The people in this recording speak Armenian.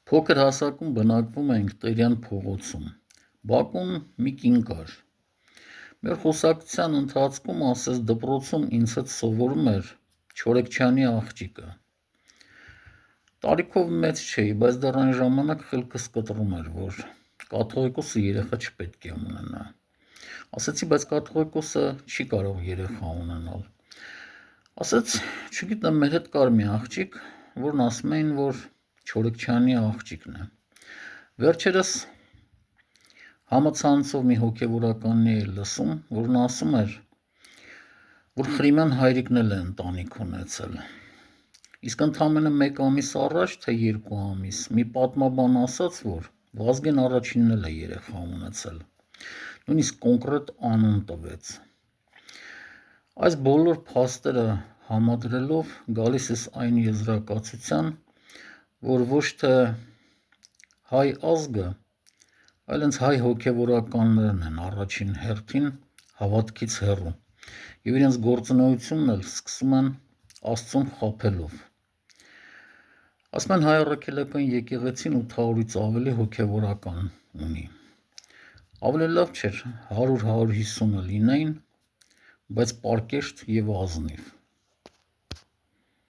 Փոքր հասակում բնակվում էինք Տերյան փողոցում, բակում մի կին կար, մեր խոսակցության ընթացքում ասես դպրոցում ինձ հետ սովորում էր Չորեքչյանի աղջիկը, տարիքով մեծ չէի, բայց դեռ այն ժամանակ խելքս կտրում էր, որ կաթողիկոսը երեխա չպետք է ունենա, ասեցի, բայց կաթողիկոսը չի կարող երեխա ունենալ, ասեց, չգիտեմ, մեր հետ կար մի աղջիկ, որն ասում էին, որ Չորեքչյանի աղջիկն է, վերջերս համացանցով մի հոգևորականի էի լսում, որն ասում էր, որ Խրիմյան հայրիկն էլ է ընտանիք ունեցել, իսկ ընդամենը 1 ամիս առաջ, թե 2 ամիս, մի պատմաբան ասաց, որ Վազգեն առաջինն էլ է երեխա ունեցել, նույնիսկ կոնկրետ անուն տվեց, այս բոլոր փաստերը համադրելով գալիս ես այն եզրակացության, որ ոչ թե հայ ազգը, այլ հենց հայ հոգևորականներն են առաջին հերթին հավատքից հեռու և իրենց գործունեությունն էլ սկսում են Աստծուն խաբելով։ Ասում են հայ առաքելական եկեղեցին 800-ից ավելի հոգևորական ունի։ Ավելի լավ չէր 100-150-ը լինեին, բայց պարկեշտ և ազնիվ։